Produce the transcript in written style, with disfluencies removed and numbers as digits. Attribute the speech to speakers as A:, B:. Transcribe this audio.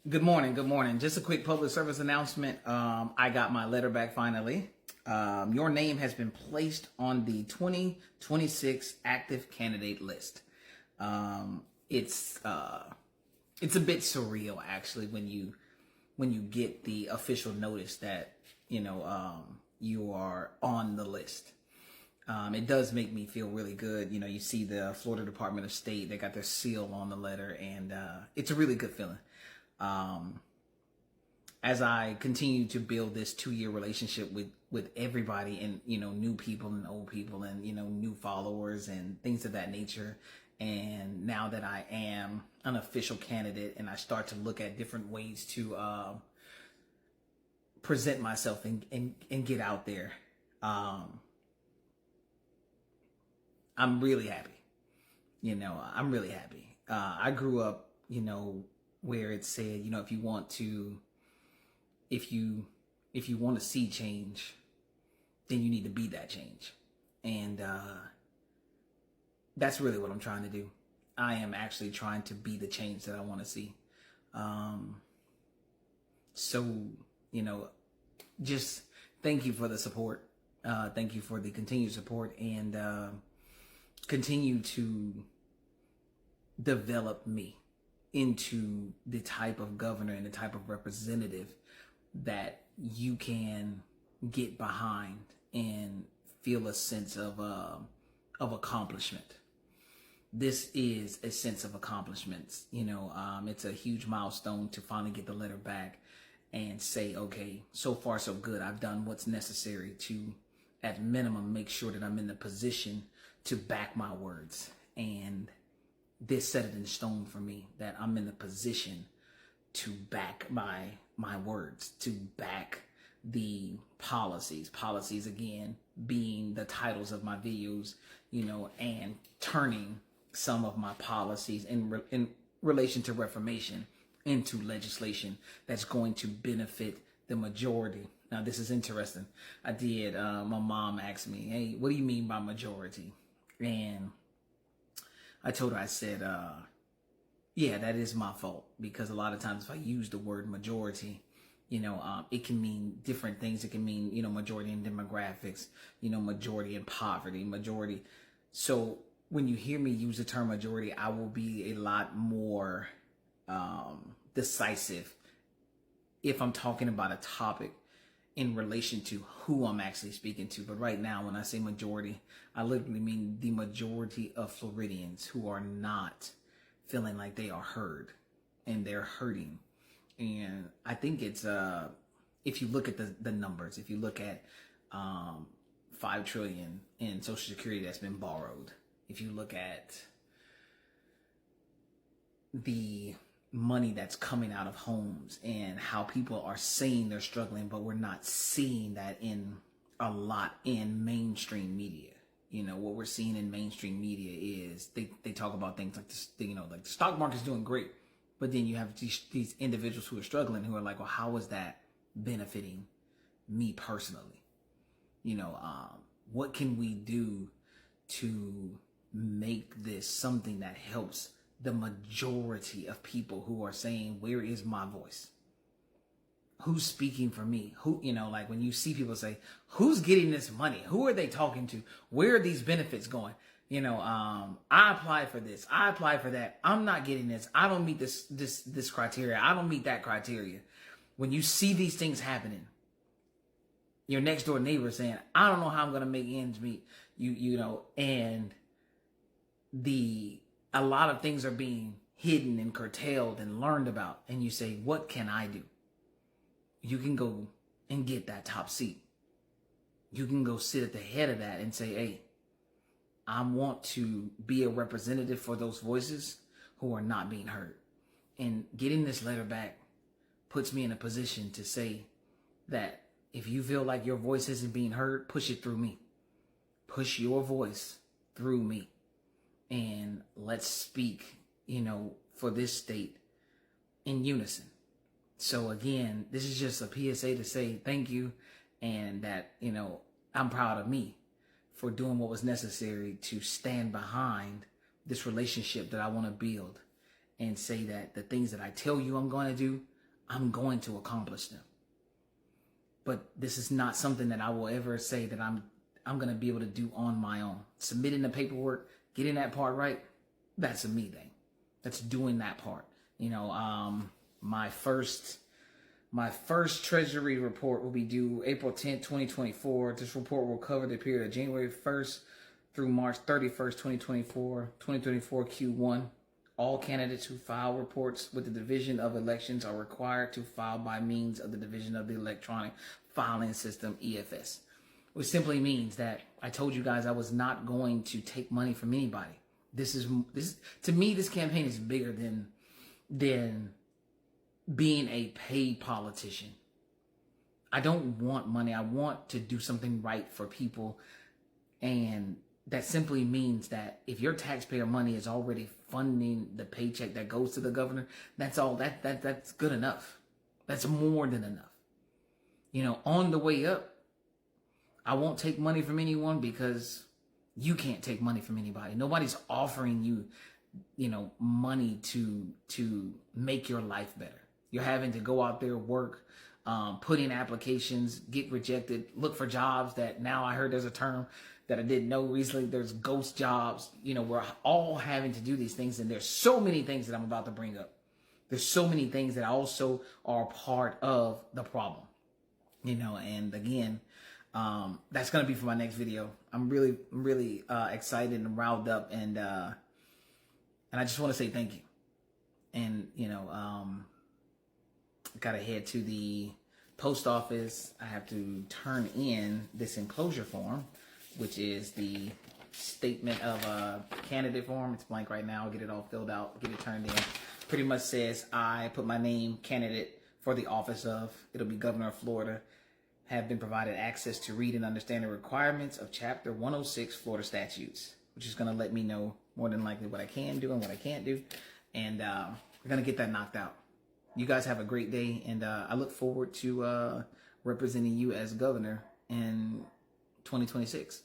A: Good morning. Good morning. Just a quick public service announcement. I got my letter back finally. Your name has been placed on the 2026 active candidate list. It's a bit surreal actually when you get the official notice that you are on the list. It does make me feel really good. You see the Florida Department of State, they got their seal on the letter, and it's a really good feeling. As I continue to build this 2-year relationship with everybody, and new people and old people, and new followers and things of that nature, and now that I am an official candidate and I start to look at different ways to present myself and get out there, I'm really happy. I'm really happy. I grew up, where it said, if you want to see change, then you need to be that change. And that's really what I'm trying to do. I am actually trying to be the change that I want to see. So, just thank you for the support. Thank you for the continued support, and continue to develop me into the type of governor and the type of representative that you can get behind and feel a sense of accomplishment. This is a sense of accomplishments. It's a huge milestone to finally get the letter back and say, okay, so far so good. I've done what's necessary to, at minimum, make sure that I'm in the position to back my words. And this set it in stone for me that I'm in the position to back my words, to back the policies. Policies, again, being the titles of my videos, and turning some of my policies in relation to reformation into legislation that's going to benefit the majority. Now, this is interesting. My mom asked me, hey, what do you mean by majority? And I told her, I said, yeah, that is my fault, because a lot of times if I use the word majority, it can mean different things. It can mean, majority in demographics, majority in poverty, majority. So when you hear me use the term majority, I will be a lot more decisive if I'm talking about a topic in relation to who I'm actually speaking to. But right now, when I say majority, I literally mean the majority of Floridians who are not feeling like they are heard, and they're hurting. And I think it's, if you look at the numbers, if you look at 5 trillion in Social Security that's been borrowed, if you look at the money that's coming out of homes and how people are saying they're struggling, but we're not seeing that in a lot in mainstream media. What we're seeing in mainstream media is they talk about things like this, like the stock market's doing great, but then you have these individuals who are struggling, who are like, well, how is that benefiting me personally? What can we do to make this something that helps the majority of people who are saying, where is my voice? Who's speaking for me? Who, like when you see people say, who's getting this money? Who are they talking to? Where are these benefits going? I applied for this. I applied for that. I'm not getting this. I don't meet this criteria. I don't meet that criteria. When you see these things happening, your next door neighbor saying, I don't know how I'm going to make ends meet, and a lot of things are being hidden and curtailed and learned about. And you say, what can I do? You can go and get that top seat. You can go sit at the head of that and say, hey, I want to be a representative for those voices who are not being heard. And getting this letter back puts me in a position to say that if you feel like your voice isn't being heard, push it through me. Push your voice through me. And let's speak, for this state in unison. So again, this is just a PSA to say thank you, and that, I'm proud of me for doing what was necessary to stand behind this relationship that I want to build, and say that the things that I tell you I'm going to do, I'm going to accomplish them. But this is not something that I will ever say that I'm going to be able to do on my own. Submitting the paperwork, getting that part right, that's a me thing. That's doing that part. My first Treasury report will be due April 10th, 2024. This report will cover the period of January 1st through March 31st, 2024 Q1. All candidates who file reports with the Division of Elections are required to file by means of the Division of the Electronic Filing System, EFS, which simply means that I told you guys I was not going to take money from anybody. This to me, this campaign is bigger than being a paid politician. I don't want money. I want to do something right for people. And that simply means that if your taxpayer money is already funding the paycheck that goes to the governor, that's good enough. That's more than enough. On the way up, I won't take money from anyone because you can't take money from anybody. Nobody's offering you, money to make your life better. You're having to go out there, work, put in applications, get rejected, look for jobs that now I heard there's a term that I didn't know recently. There's ghost jobs. We're all having to do these things. And there's so many things that I'm about to bring up. There's so many things that also are part of the problem, and again, that's going to be for my next video. I'm really excited and riled up. And I just want to say thank you. And, got to head to the post office. I have to turn in this enclosure form, which is the statement of candidate form. It's blank right now. I'll get it all filled out, get it turned in. Pretty much says I put my name, candidate for the office of, it'll be Governor of Florida, have been provided access to read and understand the requirements of Chapter 106 Florida statutes, which is going to let me know more than likely what I can do and what I can't do. And we're going to get that knocked out. You guys have a great day, and I look forward to representing you as governor in 2026.